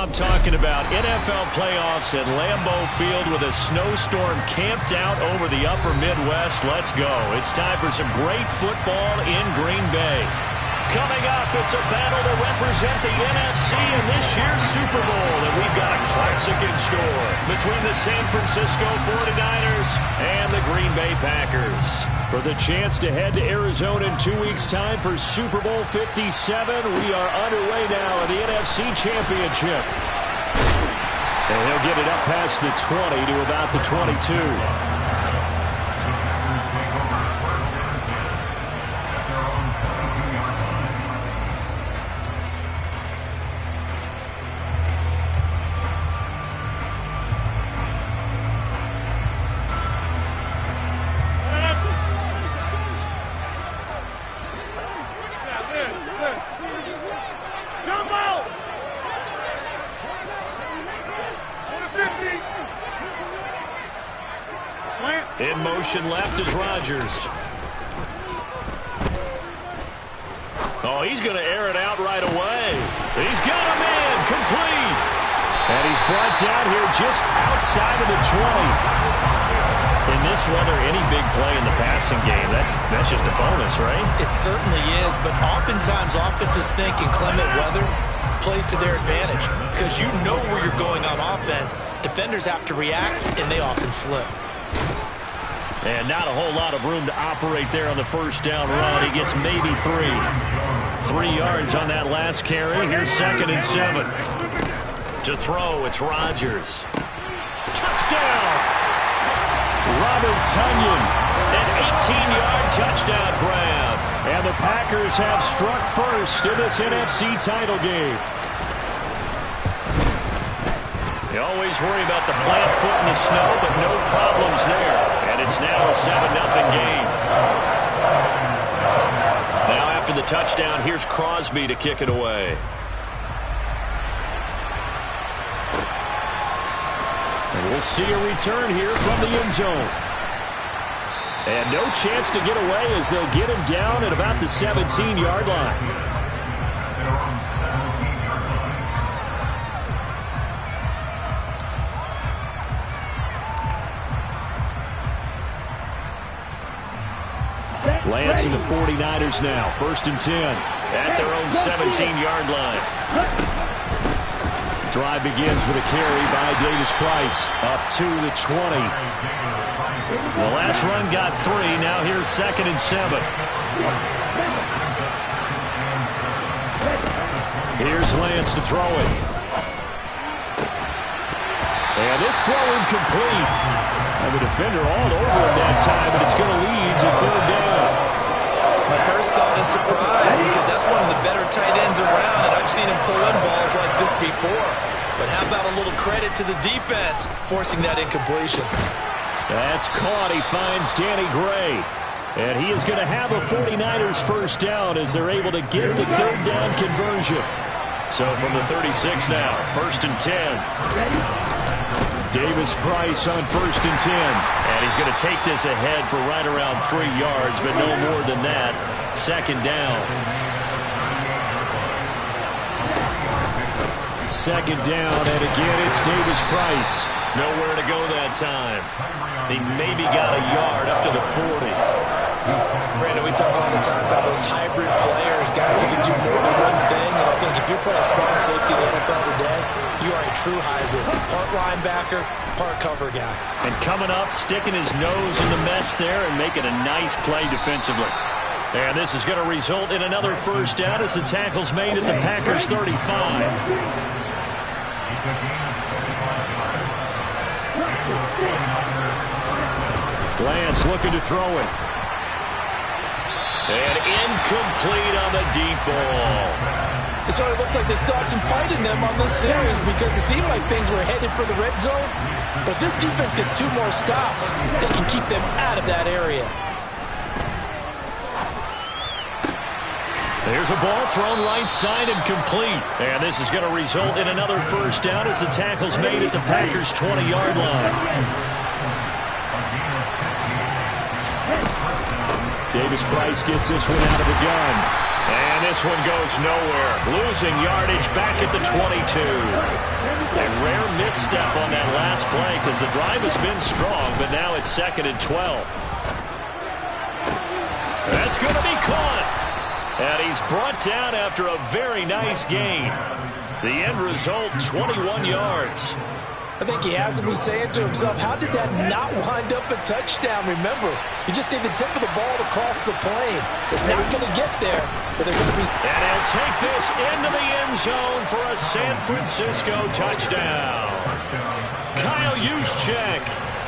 I'm talking about. NFL playoffs at Lambeau Field with a snowstorm camped out over the upper Midwest. Let's go. It's time for some great football in Green Bay. Coming up, it's a battle to represent the NFC in this year's Super Bowl, and we've got a classic in store between the San Francisco 49ers and the Green Bay Packers. For the chance to head to Arizona in 2 weeks' time for Super Bowl 57, we are underway now in the NFC Championship. And he'll get it up past the 20 to about the 22. In motion left is Rodgers. Oh, he's going to air it out right away. He's got a man complete. And he's brought down here just outside of the 20. In this weather, any big play in the passing game, that's just a bonus, right? It certainly is, but oftentimes offenses think inclement weather plays to their advantage because you know where you're going on offense. Defenders have to react, and they often slip. And not a whole lot of room to operate there on the first down run. He gets maybe 3. 3 yards on that last carry. Here's 2nd and 7. To throw, it's Rodgers. Touchdown! Robert Tonyan, an 18-yard touchdown grab. And the Packers have struck first in this NFC title game. You always worry about the plant foot in the snow, but no problems there. And it's now a 7-0 game. Now after the touchdown, here's Crosby to kick it away. And we'll see a return here from the end zone. And no chance to get away as they'll get him down at about the 17-yard line. Lance and the 49ers now. 1st and 10 at their own 17-yard line. Drive begins with a carry by Davis Price up to the 20. The last run got 3. Now here's 2nd and 7. Here's Lance to throw it. And this throw incomplete. And the defender all over him that time, but it's going to lead to 3rd down. My first thought is surprise because that's one of the better tight ends around, and I've seen him pull in balls like this before. But how about a little credit to the defense forcing that incompletion? That's caught. He finds Danny Gray. And he is going to have a 49ers first down as they're able to get the 3rd down conversion. So from the 36 now, 1st and 10. Davis Price on 1st and 10. And he's going to take this ahead for right around 3 yards, but no more than that. 2nd down. 2nd down, and again it's Davis Price. Nowhere to go that time. He maybe got a yard up to the 40. Brandon, we talk all the time about those hybrid players, guys who can do more than one thing, and I think if you're playing strong safety in the NFL today, you are a true hybrid. Part linebacker, part cover guy. And coming up, sticking his nose in the mess there and making a nice play defensively. And this is going to result in another first down as the tackle's made at the Packers 35. Lance looking to throw it. And incomplete on the deep ball. It sort of looks like they still have some fight in them on this series because it seemed like things were headed for the red zone. But if this defense gets 2 more stops, they can keep them out of that area. There's a ball thrown right side and complete. And this is going to result in another first down as the tackle's made at the Packers' 20-yard line. Davis Price gets this one out of the gun. And this one goes nowhere. Losing yardage back at the 22. misstep on that last play because the drive has been strong, but now it's 2nd and 12. That's going to be caught. And he's brought down after a very nice gain. The end result, 21 yards. I think he has to be saying to himself, how did that not wind up a touchdown? Remember, you just need the tip of the ball to cross the plane. It's not going to get there, but they're going to be... And he'll take this into the end zone for a San Francisco touchdown. Kyle Juszczyk.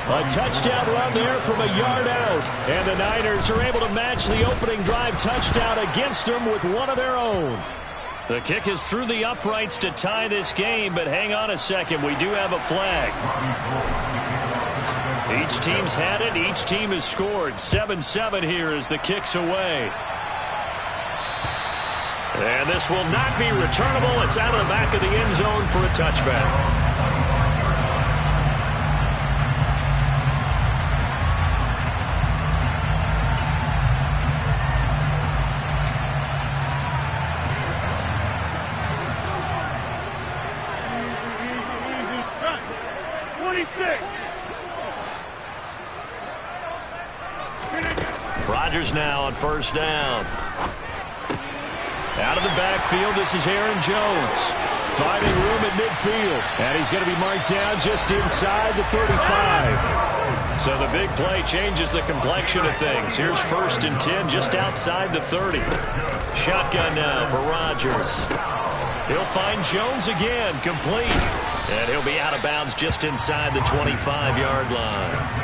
A touchdown run there from a yard out. And the Niners are able to match the opening drive touchdown against them with one of their own. The kick is through the uprights to tie this game, but hang on a second. We do have a flag. Each team's had it. Each team has scored. 7-7 here as the kick's away. And this will not be returnable. It's out of the back of the end zone for a touchback. Rodgers now on first down. Out of the backfield, this is Aaron Jones. Finding room at midfield. And he's going to be marked down just inside the 35. So the big play changes the complexion of things. Here's 1st and 10 just outside the 30. Shotgun now for Rodgers. He'll find Jones again, complete. And he'll be out of bounds just inside the 25-yard line.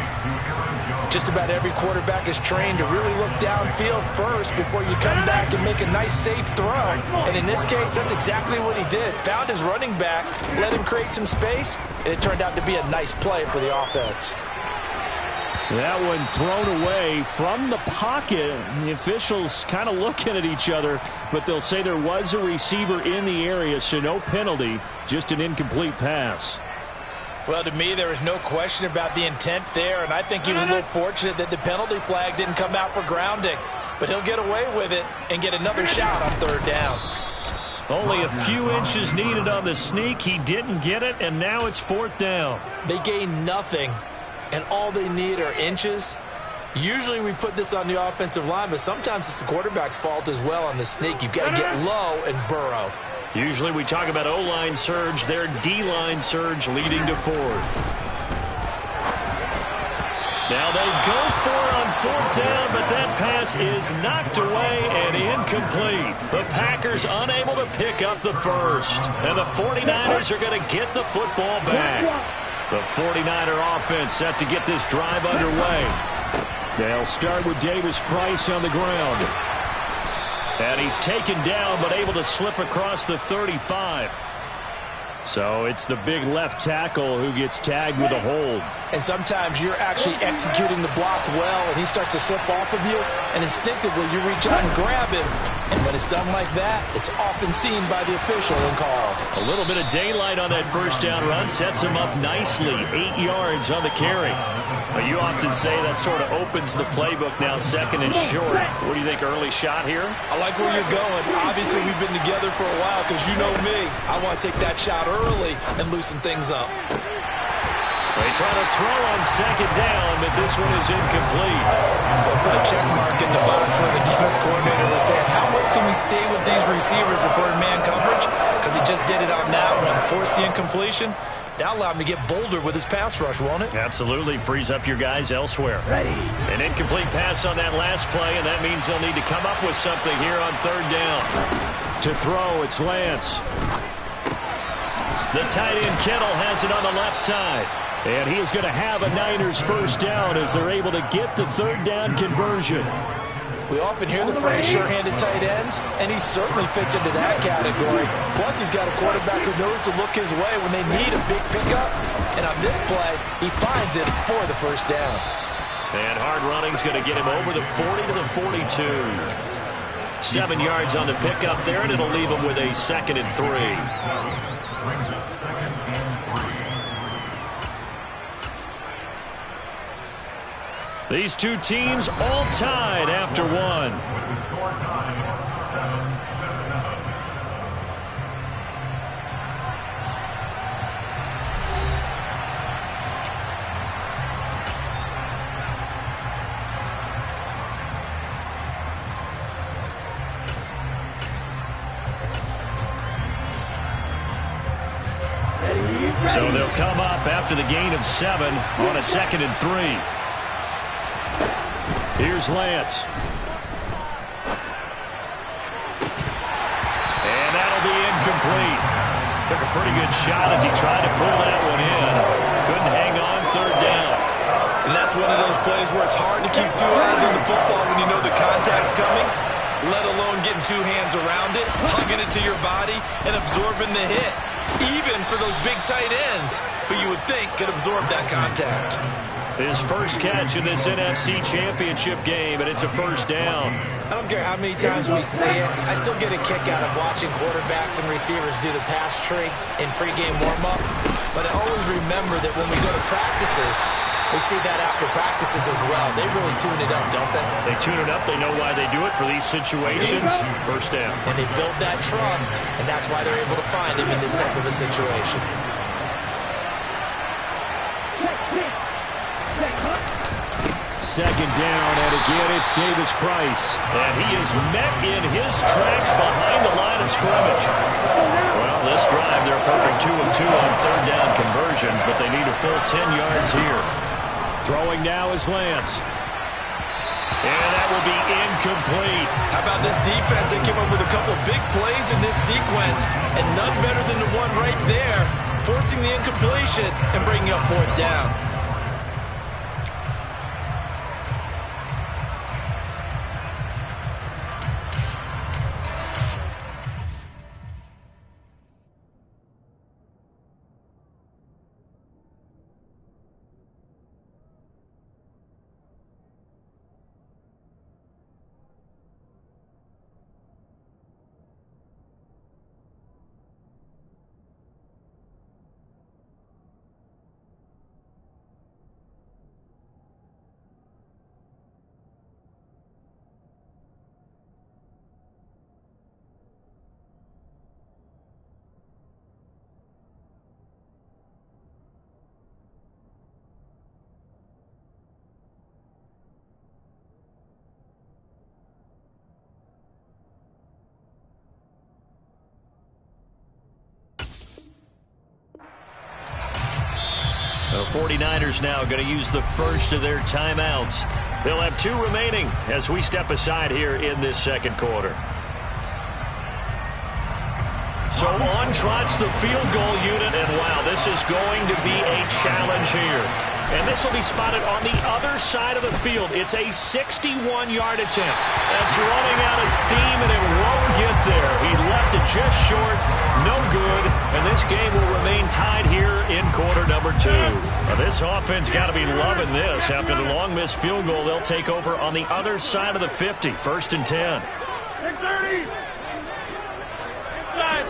Just about every quarterback is trained to really look downfield first before you come back and make a nice, safe throw. And in this case, that's exactly what he did. Found his running back, let him create some space, and it turned out to be a nice play for the offense. That one thrown away from the pocket. The officials kind of looking at each other, but they'll say there was a receiver in the area, so no penalty, just an incomplete pass. Well, to me, there is no question about the intent there, and I think he was a little fortunate that the penalty flag didn't come out for grounding. But he'll get away with it and get another shot on 3rd down. Only a few inches needed on the sneak. He didn't get it, and now it's 4th down. They gain nothing, and all they need are inches. Usually we put this on the offensive line, but sometimes it's the quarterback's fault as well on the sneak. You've got to get low and burrow. Usually we talk about O-line surge, their D-line surge leading to 4th. Now they go for it on 4th down, but that pass is knocked away and incomplete. The Packers unable to pick up the first, and the 49ers are going to get the football back. The 49er offense set to get this drive underway. They'll start with Davis Price on the ground. And he's taken down, but able to slip across the 35. So it's the big left tackle who gets tagged with a hold. And sometimes you're actually executing the block well, and he starts to slip off of you, and instinctively you reach out and grab him. And when it's done like that, it's often seen by the official and called. A little bit of daylight on that first down run sets him up nicely. 8 yards on the carry. But you often say that sort of opens the playbook now, 2nd and short. What do you think, early shot here? I like where you're going. Obviously, we've been together for a while because you know me. I want to take that shot early and loosen things up. They try to throw on 2nd down, but this one is incomplete. They'll put a check mark in the box where the defense coordinator was saying, how low can we stay with these receivers if we're in man coverage? Because he just did it on that one. Force the incompletion. That'll allow him to get bolder with his pass rush, won't it? Absolutely. Frees up your guys elsewhere. Ready. An incomplete pass on that last play, and that means they'll need to come up with something here on 3rd down. To throw, it's Lance. The tight end Kittle has it on the left side. And he is going to have a Niners first down as they're able to get the 3rd down conversion. We often hear the phrase sure-handed tight ends, and he certainly fits into that category. Plus, he's got a quarterback who knows to look his way when they need a big pickup. And on this play, he finds it for the first down. And hard running's going to get him over the 40 to the 42. 7 yards on the pickup there, and it'll leave him with a 2nd and 3. These two teams all tied after one. So they'll come up after the gain of 7 on a 2nd and 3. Here's Lance. And that'll be incomplete. Took a pretty good shot as he tried to pull that one in. Couldn't hang on 3rd down. And that's one of those plays where it's hard to keep 2 eyes on the football when you know the contact's coming, let alone getting 2 hands around it, hugging it to your body, and absorbing the hit. Even for those big tight ends, who you would think could absorb that contact. His first catch in this NFC Championship game, and it's a 1st down. I don't care how many times we see it. I still get a kick out of watching quarterbacks and receivers do the pass tree in pregame warm-up. But I always remember that when we go to practices, we see that after practices as well. They really tune it up, don't they? They tune it up. They know why they do it for these situations. 1st down. And they build that trust, and that's why they're able to find him in this type of a situation. Second down, and again it's Davis Price. And he is met in his tracks behind the line of scrimmage. Well, this drive, they're a perfect 2 of 2 on 3rd down conversions, but they need a full 10 yards here. Throwing now is Lance. And that will be incomplete. How about this defense? They came up with a couple big plays in this sequence, and none better than the one right there, forcing the incompletion and bringing up 4th down. The 49ers now going to use the first of their timeouts. They'll have 2 remaining as we step aside here in this 2nd quarter. So on trots the field goal unit, and wow, this is going to be a challenge here. And this will be spotted on the other side of the field. It's a 61-yard attempt. That's running out of steam, and it won't get there. He left it just short. No good. And this game will remain tied here in quarter number 2. Now, this offense got to be loving this. After the long missed field goal, they'll take over on the other side of the 50. 1st and 10. 30. Inside.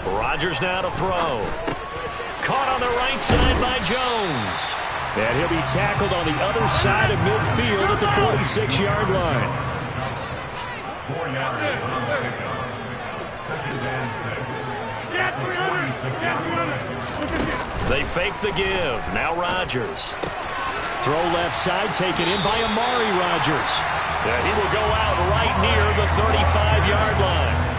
Rodgers now to throw. Caught on the right side by Jones. And he'll be tackled on the other side of midfield at the 46-yard line. 4 yards on the pickup. 2nd and 6. They fake the give. Now Rodgers. Throw left side, taken in by Amari Rodgers. And he will go out right near the 35-yard line.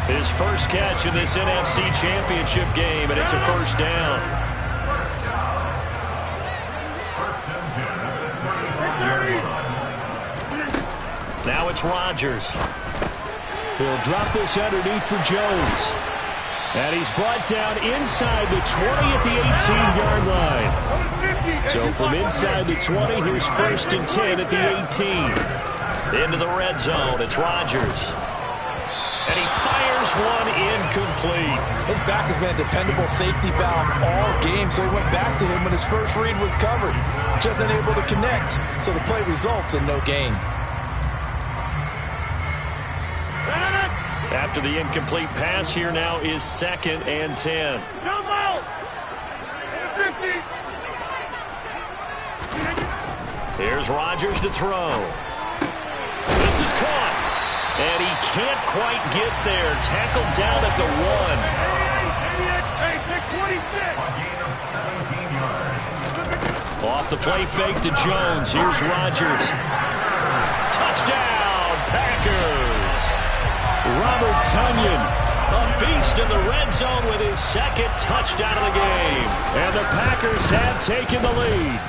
His first catch in this NFC Championship game, and it's a 1st down. Now it's Rodgers. He'll drop this underneath for Jones. And he's brought down inside the 20 at the 18-yard line. So from inside the 20, here's 1st and 10 at the 18. Into the red zone, it's Rodgers. And he fires one incomplete. His back has been a dependable safety valve all game, so he went back to him when his first read was covered. Just unable to connect, so the play results in no gain. After the incomplete pass, here now is 2nd and 10. Here's Rodgers to throw. This is caught. And he can't quite get there. Tackled down at the 1. Off the play fake to Jones. Here's Rodgers. Touchdown, Packers. Robert Tonyan up beast in the red zone with his second touchdown of the game. And the Packers have taken the lead.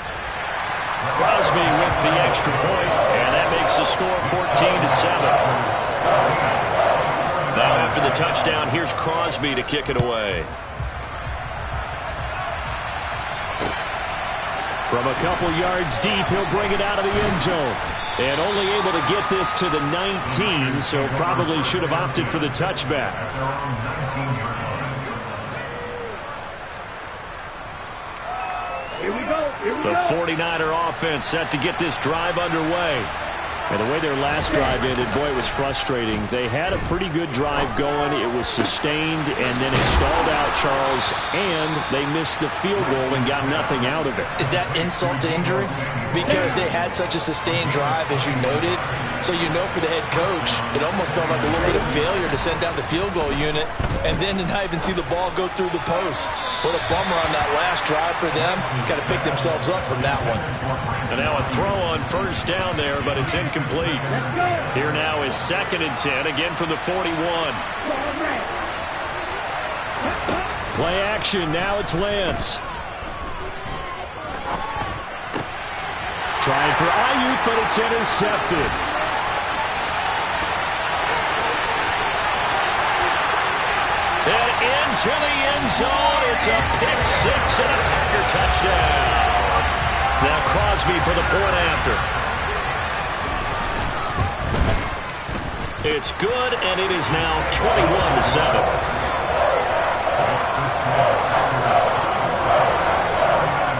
Crosby with the extra point, and that makes the score 14-7. Now after the touchdown, here's Crosby to kick it away. From a couple yards deep, he'll bring it out of the end zone. And only able to get this to the 19, so probably should have opted for the touchback. Here we go. The 49er offense set to get this drive underway. And the way their last drive ended, boy, it was frustrating. They had a pretty good drive going. It was sustained, and then it stalled out, Charles, and they missed the field goal and got nothing out of it. Is that insult to injury? Because they had such a sustained drive, as you noted. So you know for the head coach, it almost felt like a little bit of failure to send out the field goal unit and then to not even see the ball go through the post. What a bummer on that last drive for them. Got to pick themselves up from that one. And now a throw on first down there, but it's incomplete. Here now is 2nd and 10, again from the 41. Play action, now it's Lance. Trying for Ayuk, but it's intercepted. And into the end zone, it's a pick six and a Packer touchdown. Now Crosby for the point after. It's good, and it is now 21-7.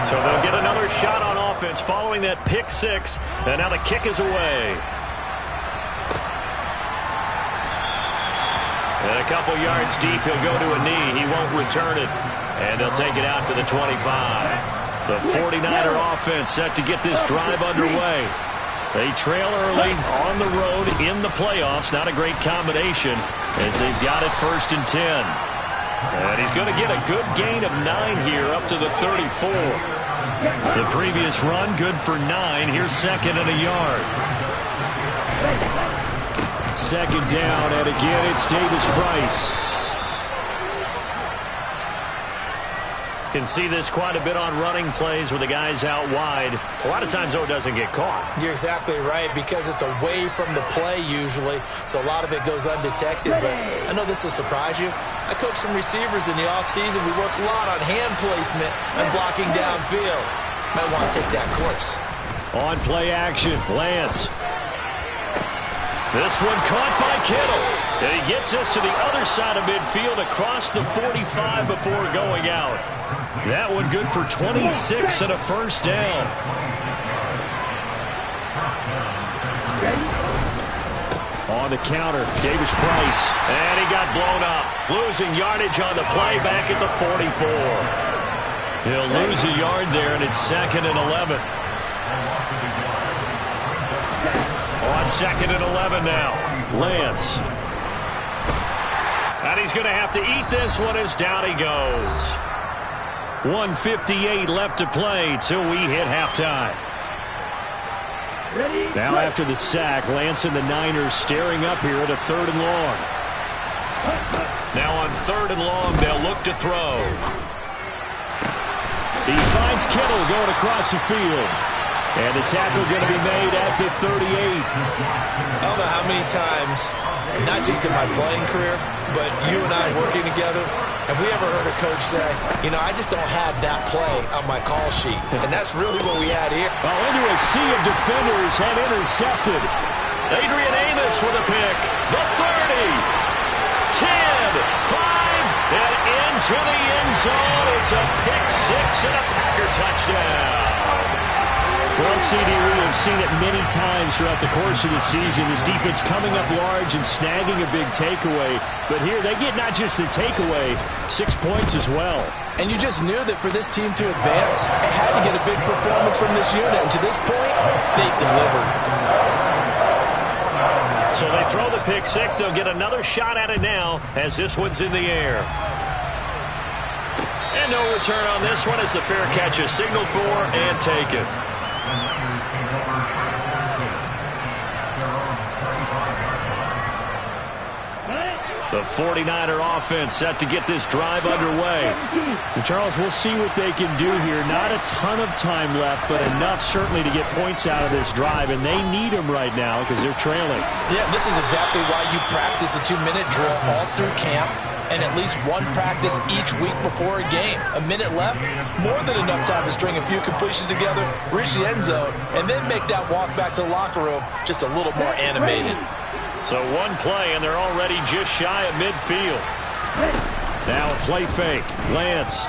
So they'll get another shot on offense following that pick six, and now the kick is away. And a couple yards deep, he'll go to a knee. He won't return it, and they'll take it out to the 25. The 49er offense set to get this drive underway. They trail early on the road in the playoffs. Not a great combination as they've got it 1st and 10. And he's going to get a good gain of 9 here up to the 34. The previous run, good for 9. Here's 2nd and a yard. 2nd down, and again, it's Davis-Price. Can see this quite a bit on running plays with the guys out wide. A lot of times, though, it doesn't get caught. You're exactly right, because it's away from the play usually, so a lot of it goes undetected. But I know this will surprise you. I coach some receivers in the offseason. We work a lot on hand placement and blocking downfield. Might want to take that course. On play action, Lance. This one caught by Kittle. And he gets us to the other side of midfield across the 45 before going out. That one good for 26 and a first down. On the counter, Davis-Price. And he got blown up. Losing yardage on the play back at the 44. He'll lose a yard there, and it's 2nd and 11. On 2nd and 11 now. Lance. And he's going to have to eat this one as down he goes. 1:58 left to play till we hit halftime. Now after the sack, Lance and the Niners staring up here at a 3rd and long. Now on 3rd and long, they'll look to throw. He finds Kittle going across the field. And the tackle going to be made at the 38. I don't know how many times, not just in my playing career, but you and I working together, have we ever heard a coach say, you know, I just don't have that play on my call sheet. And that's really what we had here. Well, into a sea of defenders and intercepted. Adrian Amos with a pick. The 30, 10, 5, and into the end zone. It's a pick six and a Packer touchdown. Well, CD, we have seen it many times throughout the course of the season. This defense coming up large and snagging a big takeaway. But here, they get not just the takeaway, 6 points as well. And you just knew that for this team to advance, it had to get a big performance from this unit. And to this point, they delivered. So they throw the pick six. They'll get another shot at it now as this one's in the air. And no return on this one as the fair catch is signaled for and taken. The 49er offense set to get this drive underway. And Charles, we'll see what they can do here. Not a ton of time left, but enough certainly to get points out of this drive, and they need them right now because they're trailing. Yeah, this is exactly why you practice a 2-minute drill all through camp and at least one practice each week before a game. A minute left, more than enough time to string a few completions together, reach the end zone, and then make that walk back to the locker room just a little more animated. So one play, and they're already just shy of midfield. Now a play fake. Lance.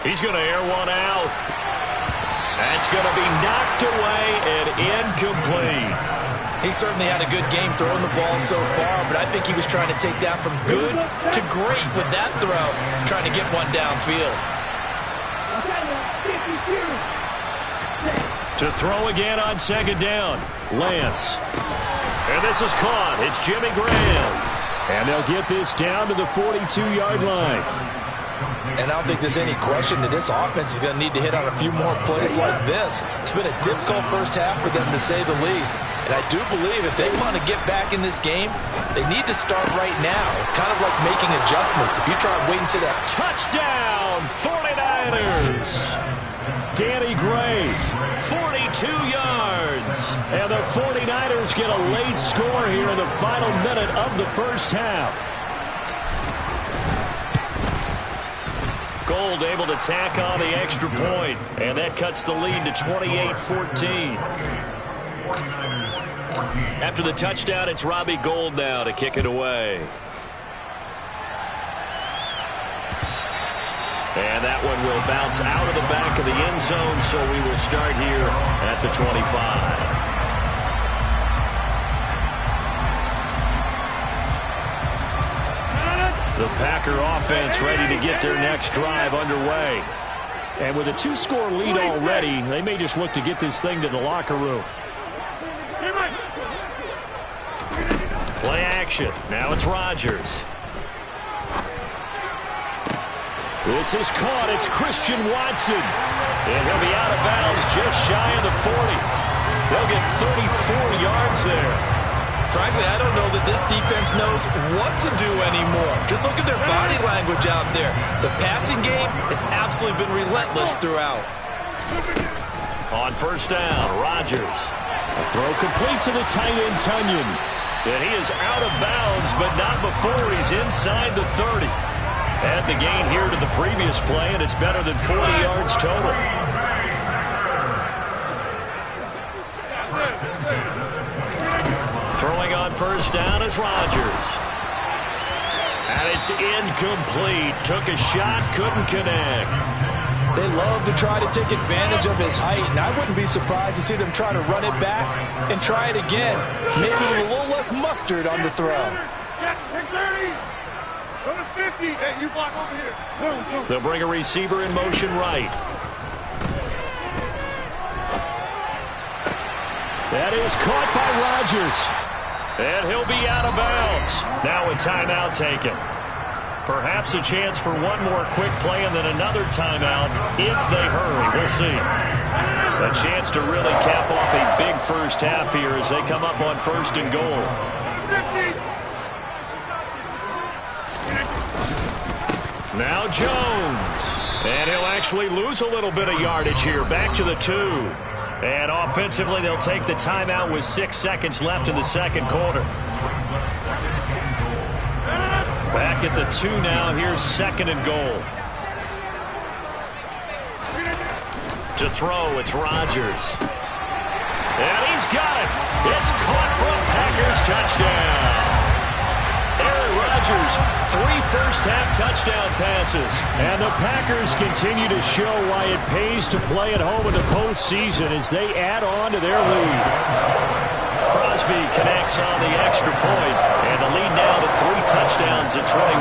He's going to air one out. That's going to be knocked away and incomplete. He certainly had a good game throwing the ball so far, but I think he was trying to take that from good to great with that throw, trying to get one downfield. To throw again on second down. Lance. And this is caught. It's Jimmy Graham. And they'll get this down to the 42-yard line. And I don't think there's any question that this offense is going to need to hit on a few more plays like this. It's been a difficult first half for them, to say the least. And I do believe if they want to get back in this game, they need to start right now. It's kind of like making adjustments. If you try waiting to that Touchdown, 49ers. Danny Gray, 42 yards. and the 49ers get a late score here in the final minute of the first half. Gold able to tack on the extra point, and that cuts the lead to 28-14. After the touchdown, it's Robbie Gould now to kick it away. And that one will bounce out of the back of the end zone, so we will start here at the 25. The Packer offense ready to get their next drive underway. And with a 2-score lead already, they may just look to get this thing to the locker room. Play action. Now it's Rodgers. This is caught. It's Christian Watson. And he'll be out of bounds just shy of the 40. They'll get 34 yards there. Frankly, I don't know that this defense knows what to do anymore. Just look at their body language out there. The passing game has absolutely been relentless throughout. On first down, Rodgers. A throw complete to the tight end, Tunyon. And he is out of bounds, but not before he's inside the 30. Add the gain here to the previous play, and it's better than 40 yards total. Throwing on first down is Rodgers. And it's incomplete. Took a shot, couldn't connect. They love to try to take advantage of his height, and I wouldn't be surprised to see them try to run it back and try it again. Maybe with a little less mustard on the throw. Hey, you block over here. They'll bring a receiver in motion right. That is caught by Rodgers. And he'll be out of bounds. Now a timeout taken. Perhaps a chance for one more quick play and then another timeout if they hurry. We'll see. A chance to really cap off a big first half here as they come up on first and goal. Now Jones. And he'll actually lose a little bit of yardage here. Back to the 2. And offensively, they'll take the timeout with 6 seconds left in the second quarter. Back at the 2 now. Here's second and goal. To throw, it's Rodgers. And he's got it. It's caught for a Packers touchdown. Aaron Rodgers, 3 first-half touchdown passes. And the Packers continue to show why it pays to play at home in the postseason as they add on to their lead. Crosby connects on the extra point, and the lead now to 3 touchdowns at 21.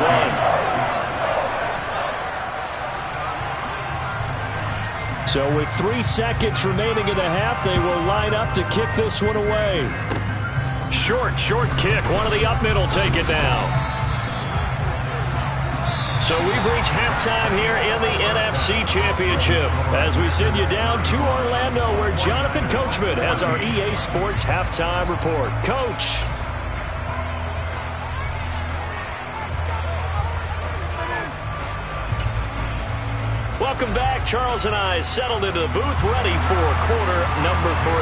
So with 3 seconds remaining in the half, they will line up to kick this one away. Short kick. One of the up middle take it now. So we've reached halftime here in the NFC Championship as we send you down to Orlando where Jonathan Coachman has our EA Sports halftime report. Coach. Welcome back. Charles and I settled into the booth, ready for quarter number 3.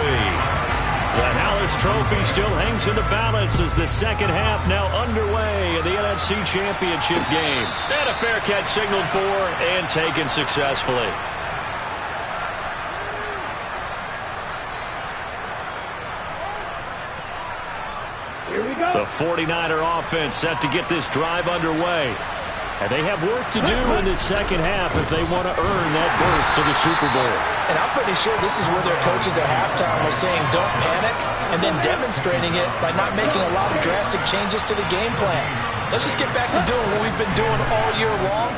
The Hallis Trophy still hangs in the balance as the second half now underway in the NFC Championship game. And a fair catch signaled for and taken successfully. The 49er offense set to get this drive underway. And they have work to do in the second half if they want to earn that berth to the Super Bowl. And I'm pretty sure this is where their coaches at halftime were saying don't panic, and then demonstrating it by not making a lot of drastic changes to the game plan. Let's just get back to doing what we've been doing all year long.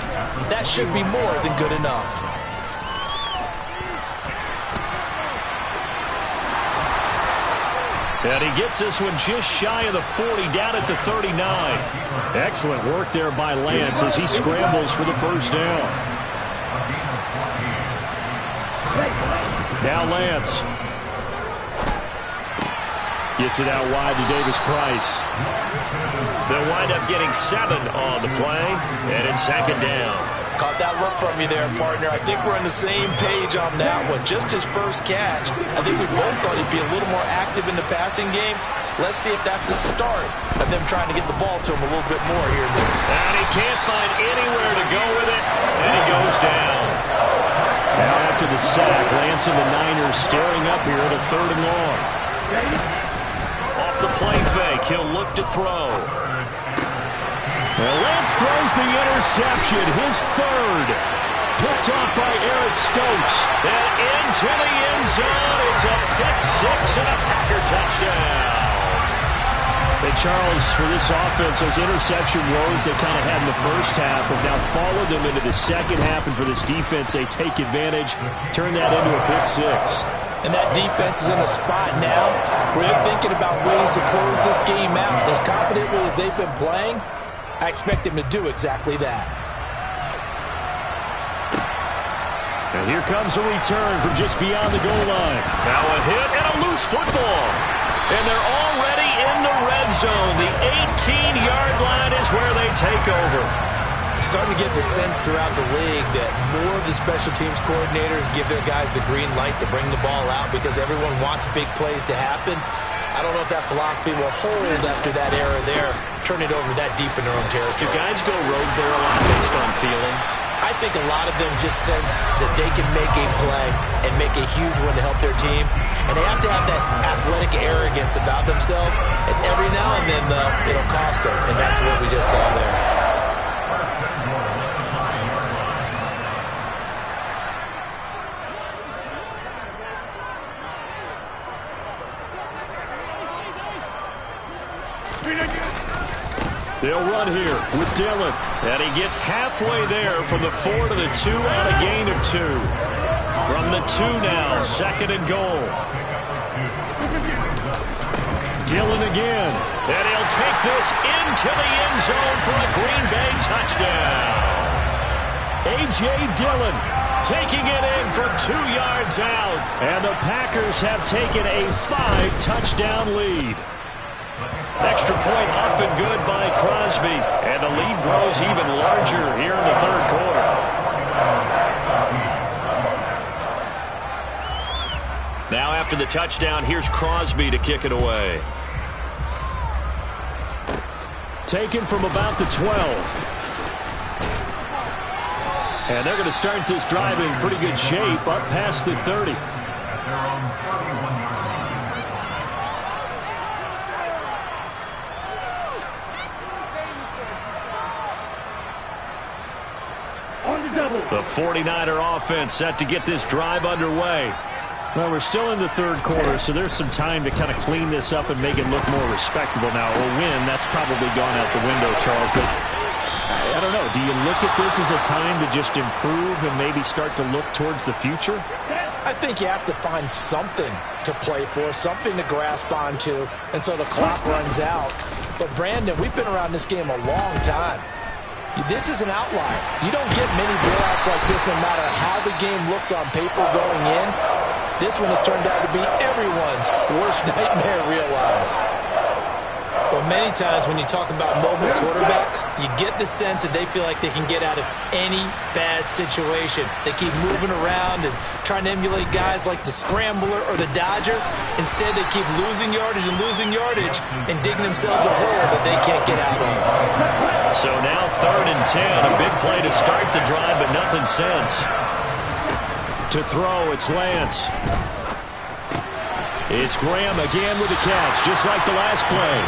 That should be more than good enough. And he gets this one just shy of the 40, down at the 39. Excellent work there by Lance as he scrambles for the first down. Now Lance gets it out wide to Davis Price. They'll wind up getting 7 on the play, and it's second down. Caught that look from you there, partner. I think we're on the same page on that one. Just his first catch. I think we both thought he'd be a little more active in the passing game. Let's see if that's the start of them trying to get the ball to him a little bit more here. And he can't find anywhere to go with it, and he goes down. Now after the sack, Lance and the Niners staring up here at a 3rd and long. Off the play fake, he'll look to throw. Well, Lance throws the interception, his 3rd. Picked off by Eric Stokes. And into the end zone. It's a pick 6 and a Packer touchdown. And Charles, for this offense, those interception woes they kind of had in the first half have now followed them into the second half. And for this defense, they take advantage, turn that into a pick 6. And that defense is in a spot now where they're thinking about ways to close this game out. As confidently as they've been playing, I expect them to do exactly that. And here comes a return from just beyond the goal line. Now a hit and a loose football. And they're already in the red zone. The 18-yard line is where they take over. Starting to get the sense throughout the league that more of the special teams coordinators give their guys the green light to bring the ball out because everyone wants big plays to happen. I don't know if that philosophy will hold after that era there. Turn it over that deep in their own territory. Do guys go rogue there a lot based on feeling? I think a lot of them just sense that they can make a play and make a huge one to help their team. And they have to have that athletic arrogance about themselves. And every now and then, though, it'll cost them. And that's what we just saw there. They'll run here with Dillon. And he gets halfway there from the 4 to the 2 on a gain of 2. From the 2 now, 2nd and goal. Dillon again. And he'll take this into the end zone for a Green Bay touchdown. A.J. Dillon taking it in from 2 yards out. And the Packers have taken a 5-touchdown lead. Extra point up and good by Crosby. And the lead grows even larger here in the 3rd quarter. Now after the touchdown, here's Crosby to kick it away. Taken from about the 12. And they're going to start this drive in pretty good shape up past the 30. The 49er offense set to get this drive underway. Well, we're still in the 3rd quarter, so there's some time to kind of clean this up and make it look more respectable now. A win, that's probably gone out the window, Charles. But I don't know. Do you look at this as a time to just improve and maybe start to look towards the future? I think you have to find something to play for, something to grasp onto until the clock runs out. But, Brandon, we've been around this game a long time. This is an outlier. You don't get many blowouts like this no matter how the game looks on paper going in. This one has turned out to be everyone's worst nightmare realized. Well, many times when you talk about mobile quarterbacks, you get the sense that they feel like they can get out of any bad situation. They keep moving around and trying to emulate guys like the scrambler or the dodger. Instead, they keep losing yardage and digging themselves a hole that they can't get out of. So now 3rd and 10. A big play to start the drive, but nothing since. To throw, it's Lance. It's Graham again with the catch, just like the last play.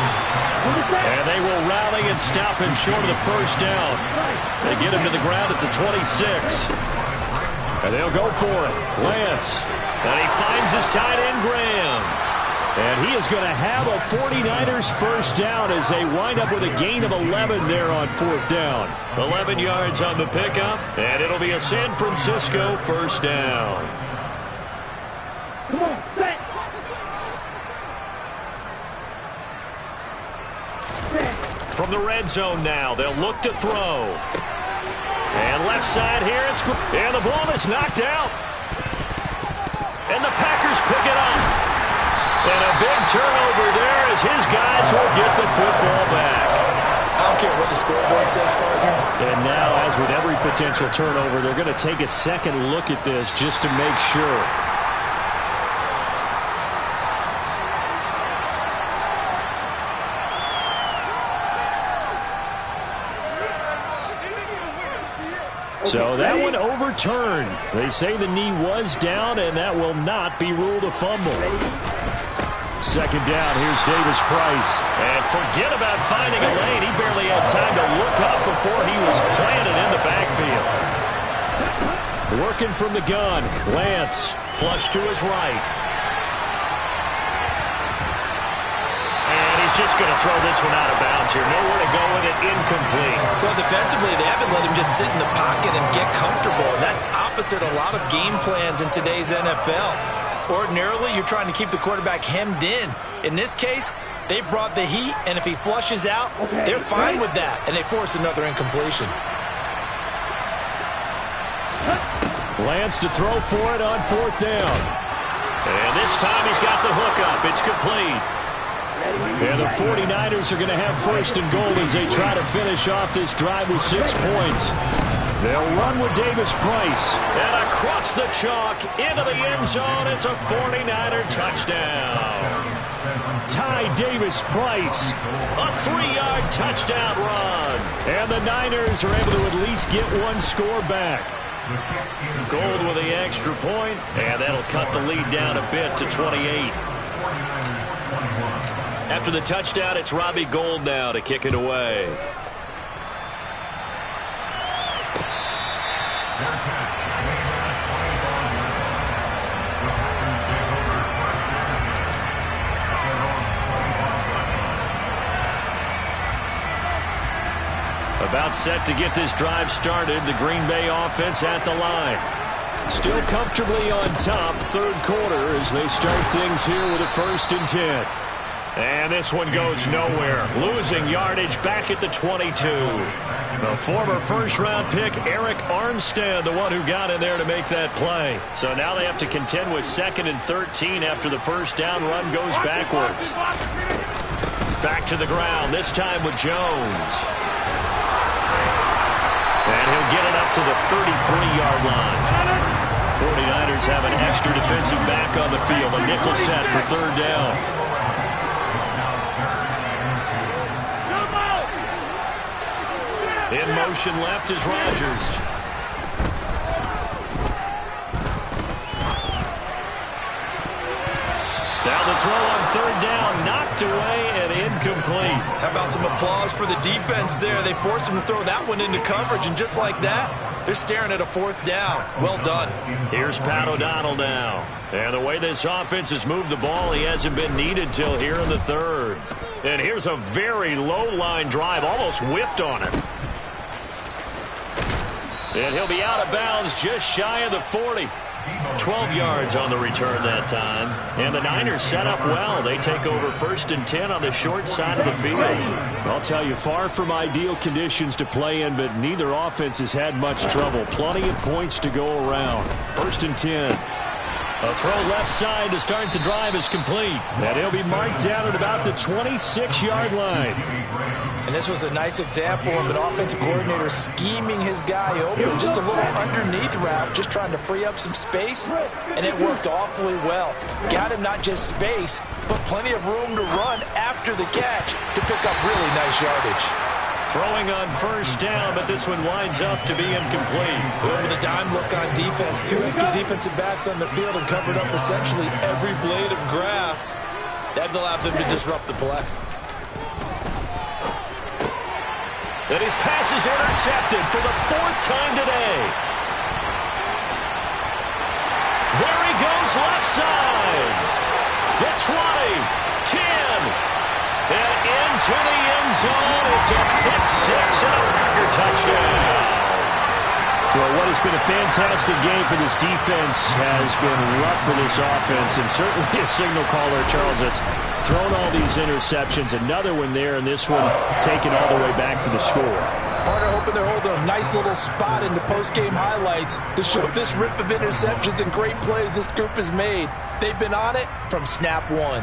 And they will rally and stop him short of the first down. They get him to the ground at the 26. And they'll go for it. Lance. And he finds his tight end, Graham. And he is going to have a 49ers first down as they wind up with a gain of 11 there on 4th down. 11 yards on the pickup, and it'll be a San Francisco first down. Come on, set. From the red zone now, they'll look to throw. And left side here, and the ball is knocked out. And the Packers pick it up. And a big turnover there as his guys will get the football back. I don't care what the scoreboard says, partner. And now, as with every potential turnover, they're going to take a second look at this just to make sure. So that one overturned. They say the knee was down, and that will not be ruled a fumble. 2nd down, here's Davis Price. And forget about finding a lane. He barely had time to look up before he was planted in the backfield. Working from the gun, Lance. Flush to his right. He's just going to throw this one out of bounds here. Nowhere to go with it. Incomplete. Well, defensively, they haven't let him just sit in the pocket and get comfortable. And that's opposite a lot of game plans in today's NFL. Ordinarily, you're trying to keep the quarterback hemmed in. In this case, they brought the heat, and if he flushes out, they're fine with that. And they force another incompletion. Lance to throw for it on 4th down. And this time he's got the hook up. It's complete. And the 49ers are going to have 1st and goal as they try to finish off this drive with 6 points. They'll run with Davis Price. And across the chalk into the end zone. It's a 49er touchdown. Ty Davis Price. A 3-yard touchdown run. And the Niners are able to at least get one score back. Gold with the extra point, and that'll cut the lead down a bit to 28. After the touchdown, it's Robbie Gould now to kick it away. About set to get this drive started. The Green Bay offense at the line. Still comfortably on top, 3rd quarter as they start things here with a 1st and 10. And this one goes nowhere. Losing yardage back at the 22. The former first-round pick, Eric Armstead, the one who got in there to make that play. So now they have to contend with 2nd and 13 after the first down run goes backwards. Back to the ground, this time with Jones. And he'll get it up to the 33-yard line. 49ers have an extra defensive back on the field. A nickel set for 3rd down. In motion left is Rodgers. Now the throw on 3rd down, knocked away and incomplete. How about some applause for the defense there? They forced him to throw that one into coverage, and just like that, they're staring at a 4th down. Well done. Here's Pat O'Donnell now. And the way this offense has moved the ball, he hasn't been needed till here in the 3rd. And here's a very low-line drive, almost whiffed on it. And he'll be out of bounds just shy of the 40. 12 yards on the return that time. And the Niners set up well. They take over 1st and 10 on the short side of the field. I'll tell you, far from ideal conditions to play in, but neither offense has had much trouble. Plenty of points to go around. 1st and 10. A throw left side to start the drive is complete. And he'll be marked down at about the 26-yard line. And this was a nice example of an offensive coordinator scheming his guy open. Just a little underneath route, just trying to free up some space. And it worked awfully well. Got him not just space, but plenty of room to run after the catch to pick up really nice yardage. Throwing on first down, but this one winds up to be incomplete. With a dime look on defense, 2 extra defensive backs on the field and covered up essentially every blade of grass. That allowed them to disrupt the play. And his pass is intercepted for the 4th time today. There he goes left side. The 20, 10. And into the end zone, it's a pick six and a Packer touchdown. Well, what has been a fantastic game for this defense has been rough for this offense, and certainly a signal caller, Charles, that's thrown all these interceptions. Another one there, and this one taken all the way back for the score. Partner hoping they're holding a nice little spot in the post-game highlights to show this rip of interceptions and great plays this group has made. They've been on it from snap one.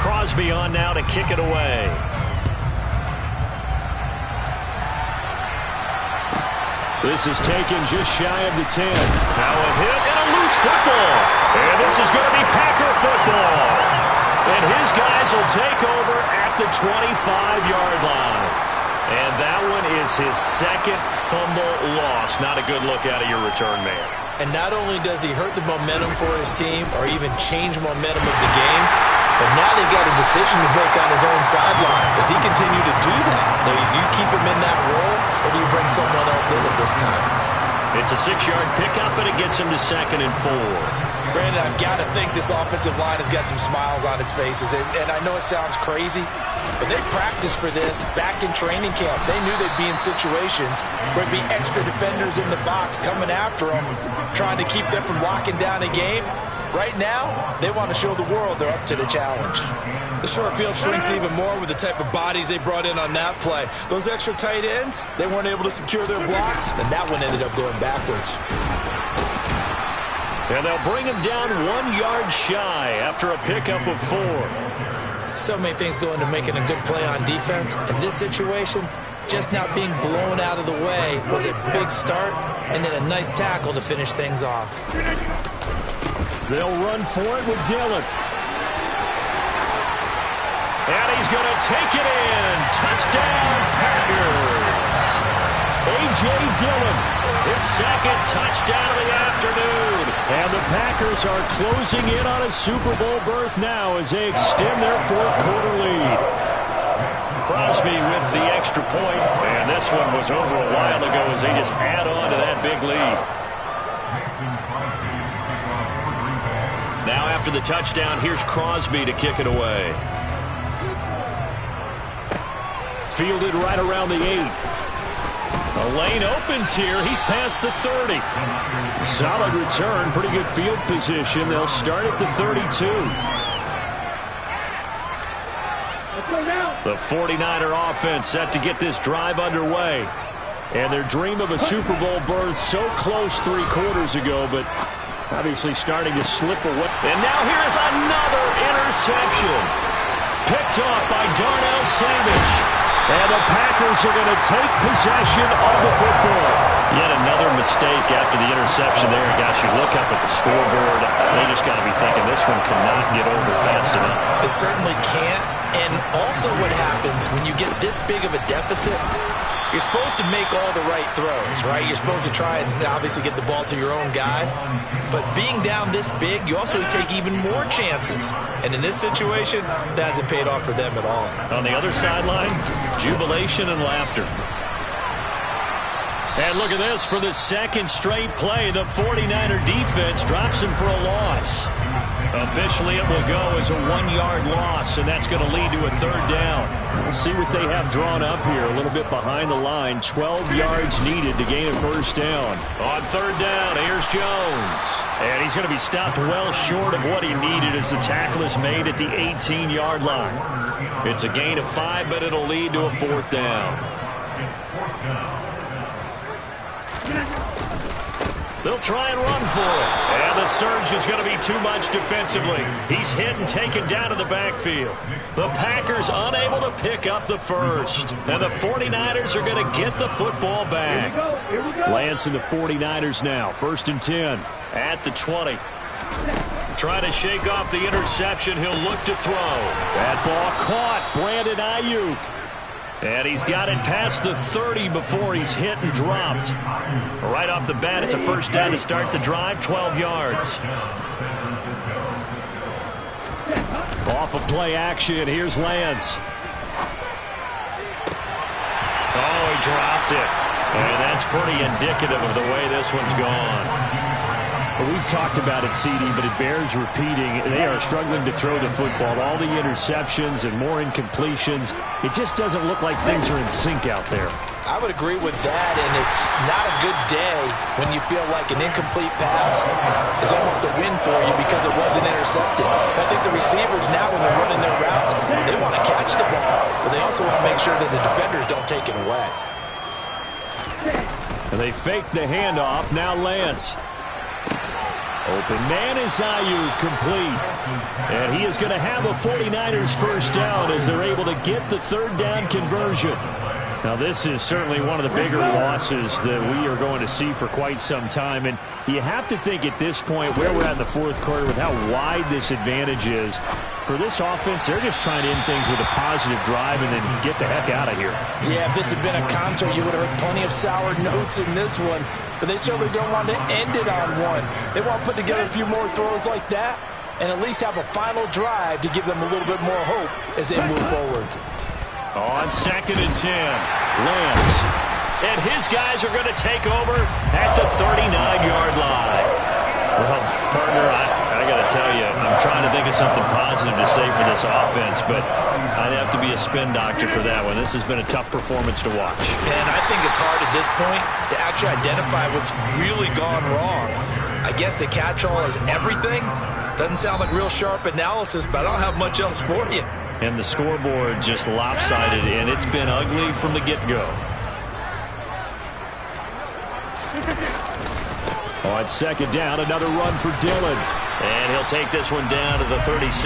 Crosby on now to kick it away. This is taken just shy of the 10. Now a hit and a loose football. And this is going to be Packer football. And his guys will take over at the 25-yard line. And that one is his 2nd fumble loss. Not a good look out of your return man. And not only does he hurt the momentum for his team or even change momentum of the game, but now they've got a decision to make on his own sideline. Does he continue to do that? Do you keep him in that role, or do you bring someone else in at this time? It's a 6-yard pickup, and it gets him to 2nd and 4. Brandon, I've got to think this offensive line has got some smiles on its faces. And I know it sounds crazy, but they practiced for this back in training camp. They knew they'd be in situations where there'd be extra defenders in the box coming after them, trying to keep them from locking down a game. Right now, they want to show the world they're up to the challenge. The short field shrinks even more with the type of bodies they brought in on that play. Those extra tight ends, they weren't able to secure their blocks, and that one ended up going backwards. And they'll bring him down 1 yard shy after a pickup of 4. So many things go into making a good play on defense. In this situation, just not being blown out of the way was a big start, and then a nice tackle to finish things off. They'll run for it with Dillon. And he's going to take it in. Touchdown, Packers. A.J. Dillon, his 2nd touchdown of the afternoon. And the Packers are closing in on a Super Bowl berth now as they extend their 4th quarter lead. Crosby with the extra point. And this one was over a while ago as they just add on to that big lead. Now after the touchdown, here's Crosby to kick it away. Fielded right around the 8. The lane opens here. He's past the 30. Solid return. Pretty good field position. They'll start at the 32. The 49er offense set to get this drive underway. And their dream of a Super Bowl berth so close 3 quarters ago, but obviously starting to slip away. And now here is another interception. Picked off by Darnell Savage. And the Packers are going to take possession of the football. Yet another mistake after the interception there. Gosh, you look up at the scoreboard. They just got to be thinking this one cannot get over fast enough. It certainly can't. And also what happens when you get this big of a deficit, you're supposed to make all the right throws, right? You're supposed to try and obviously get the ball to your own guys. But being down this big, you also take even more chances. And in this situation, that hasn't paid off for them at all. On the other sideline, jubilation and laughter. And look at this. For the 2nd straight play, the 49er defense drops him for a loss. Officially, it will go as a 1-yard loss, and that's going to lead to a third down. We'll see what they have drawn up here. A little bit behind the line. 12 yards needed to gain a first down. On third down, here's Jones. And he's going to be stopped well short of what he needed as the tackle is made at the 18-yard line. It's a gain of 5, but it'll lead to a fourth down. They'll try and run for it. And the surge is going to be too much defensively. He's hit and taken down to the backfield. The Packers unable to pick up the first. And the 49ers are going to get the football back. Lance and the 49ers now. 1st and 10. At the 20. Trying to shake off the interception. He'll look to throw. That ball caught. Brandon Ayuk. And he's got it past the 30 before he's hit and dropped. Right off the bat, it's a first down to start the drive, 12 yards. Off of play action, here's Lance. Oh, he dropped it. And that's pretty indicative of the way this one's gone. We've talked about it, CD, but it bears repeating. They are struggling to throw the football. All the interceptions and more incompletions. It just doesn't look like things are in sync out there. I would agree with that, and it's not a good day when you feel like an incomplete pass is almost a win for you because it wasn't intercepted. I think the receivers now, when they're running their routes, they want to catch the ball, but they also want to make sure that the defenders don't take it away. And they fake the handoff. Now Lance. Open man is Ayuk, complete. And he is going to have a 49ers first down as they're able to get the third down conversion. Now, this is certainly one of the bigger losses that we are going to see for quite some time. And you have to think at this point where we're at in the fourth quarter with how wide this advantage is. For this offense, they're just trying to end things with a positive drive and then get the heck out of here. Yeah, if this had been a concert, you would have heard plenty of sour notes in this one. But they certainly don't want to end it on one. They want to put together a few more throws like that and at least have a final drive to give them a little bit more hope as they move forward. On 2nd and 10, Lance. And his guys are going to take over at the 39-yard line. Well, partner, I got to tell you, I'm trying to think of something positive to say for this offense, but I'd have to be a spin doctor for that one. This has been a tough performance to watch. And I think it's hard at this point to actually identify what's really gone wrong. I guess the catch-all is everything. Doesn't sound like real sharp analysis, but I don't have much else for you. And the scoreboard just lopsided, and it's been ugly from the get-go. On 2nd down, another run for Dillon. And he'll take this one down to the 36.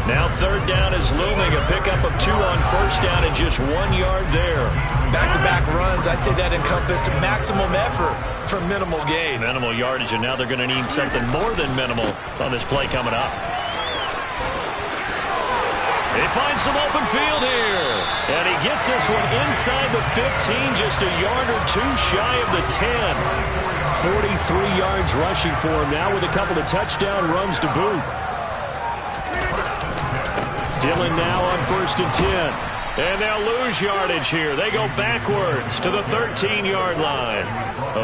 Now 3rd down is looming. A pickup of 2 on 1st down and just 1 yard there. Back-to-back runs, I'd say that encompassed maximum effort for minimal gain. Minimal yardage, and now they're going to need something more than minimal on this play coming up. They find some open field here. And he gets this one inside the 15, just a yard or 2 shy of the 10. 43 yards rushing for him now with a couple of touchdown runs to boot. Dillon now on 1st and 10. And they'll lose yardage here. They go backwards to the 13-yard line.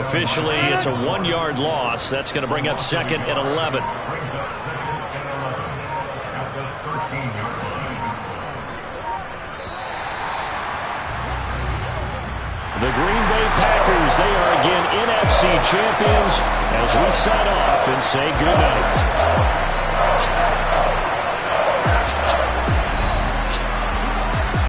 Officially, it's a 1-yard loss. That's going to bring up 2nd and 11. The Green Bay Packers, they are again NFC champions as we sign off and say goodnight.